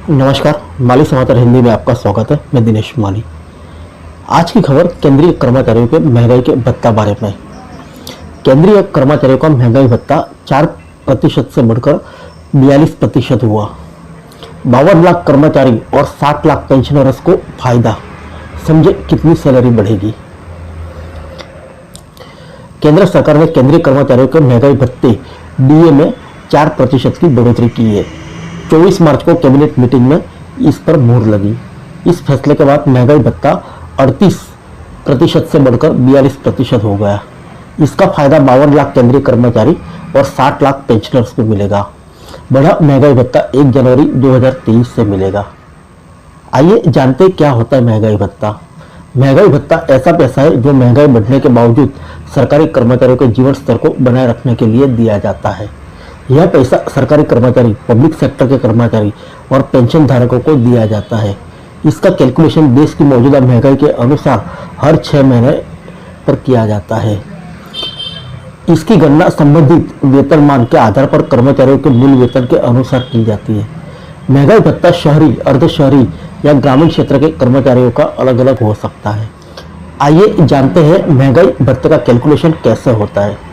नमस्कार, माली समाचार हिंदी में आपका स्वागत है। मैं दिनेश माली। आज की खबर केंद्रीय कर्मचारियों के महंगाई के भत्ता बारे में। केंद्रीय कर्मचारियों का महंगाई भत्ता 4% से बढ़कर 42% हुआ। 52 लाख कर्मचारी और 60 लाख पेंशनर्स को फायदा। समझे कितनी सैलरी बढ़ेगी। केंद्र सरकार ने केंद्रीय कर्मचारियों के महंगाई भत्ते डीए में 4% की बढ़ोतरी की है। 24 मार्च को कैबिनेट मीटिंग में इस पर मुहर लगी। इस फैसले के बाद महंगाई भत्ता 38% से बढ़कर 42% हो गया। इसका फायदा 52 लाख केंद्रीय कर्मचारी और 60 लाख पेंशनर्स को मिलेगा। बढ़ा महंगाई भत्ता 1 जनवरी 2023 से मिलेगा। आइए जानते हैं क्या होता है महंगाई भत्ता। महंगाई भत्ता ऐसा पैसा है जो महंगाई बढ़ने के बावजूद सरकारी कर्मचारियों के जीवन स्तर को बनाए रखने के लिए दिया जाता है। यह पैसा सरकारी कर्मचारी, पब्लिक सेक्टर के कर्मचारी और पेंशन धारकों को दिया जाता है। इसका कैलकुलेशन देश की मौजूदा महंगाई के अनुसार हर 6 महीने पर किया जाता है। इसकी गणना संबंधित वेतनमान के आधार पर कर्मचारियों के मूल वेतन के अनुसार की जाती है। महंगाई भत्ता शहरी, अर्ध शहरी या ग्रामीण क्षेत्र के कर्मचारियों का अलग अलग हो सकता है। आइए जानते हैं महंगाई भत्ते का कैलकुलेशन कैसे होता है।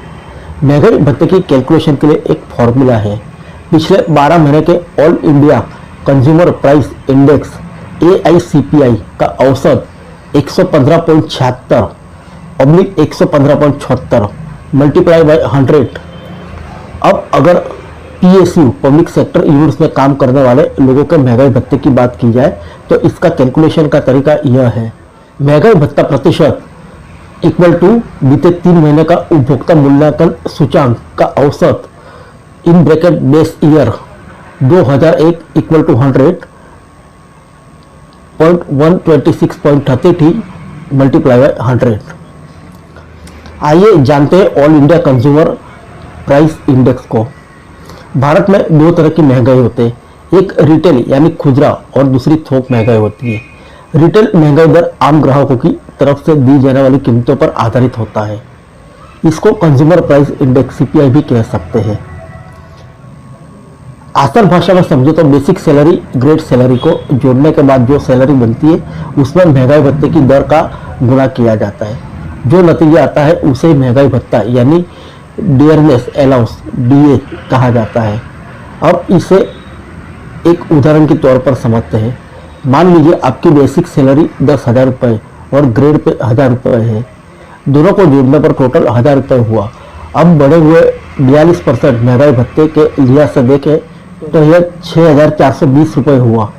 महंगाई भत्ते की कैलकुलेशन के लिए एक फॉर्मूला है। पिछले 12 महीने के all India consumer price index AICPI का औसत 115.76 ऑब्लिक 115.76 मल्टीप्लाई बाय 100। अब अगर PSU पब्लिक सेक्टर यूनिट्स में काम करने वाले लोगों के महंगाई भत्ते की बात की जाए तो इसका कैलकुलेशन का तरीका यह है। महंगाई भत्ता प्रतिशत इक्वल टू बीते 3 महीने का उपभोक्ता मूल्यांकन सूचांक का औसत in bracket base year 2001 equal to 100.126.33 multiply by 100। आइए जानते हैं all India consumer price index को। भारत में 2 तरह की महंगाई होती है। एक रिटेल यानी खुदरा और दूसरी थोक महंगाई होती है। रिटेल महंगाई दर आम ग्राहकों की तरफ से दी जाने वाली कीमतों पर आधारित होता है। इसको कंज्यूमर प्राइस इंडेक्स CPI भी कह सकते हैं। आसान भाषा में समझे तो बेसिक सैलरी ग्रेड सैलरी को जोड़ने के बाद जो सैलरी बनती है उसमें महंगाई भत्ते की दर का गुणा किया जाता है। जो नतीजा आता है उसे महंगाई भत्ता यानी डियरनेस अलाउंस DA कहा जाता है। अब इसे एक उदाहरण के तौर पर समझते हैं। मान लीजिए आपकी बेसिक सैलरी 10,000 रुपये और ग्रेड पे 1,000 रुपये है। दोनों को जोड़ने पर टोटल 1,000 रुपये हुआ। अब बढ़े हुए 42% महंगाई भत्ते के लिहाज से देखें तो यह 6,420 रुपये हुआ।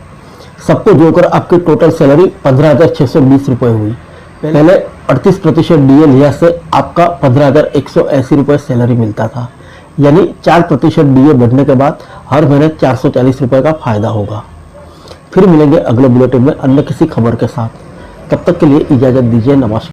सबको जोड़कर आपकी टोटल सैलरी 15,620 रुपये हुई। पहले 38% DA लिहाज से आपका 15,180 रुपये सैलरी मिलता था। यानी 4% DA बढ़ने के बाद हर महीने 440 रुपये का फायदा होगा। फिर मिलेंगे अगले बुलेटिन में अन्य किसी खबर के साथ। तब तक के लिए इजाजत दीजिए। नमस्कार।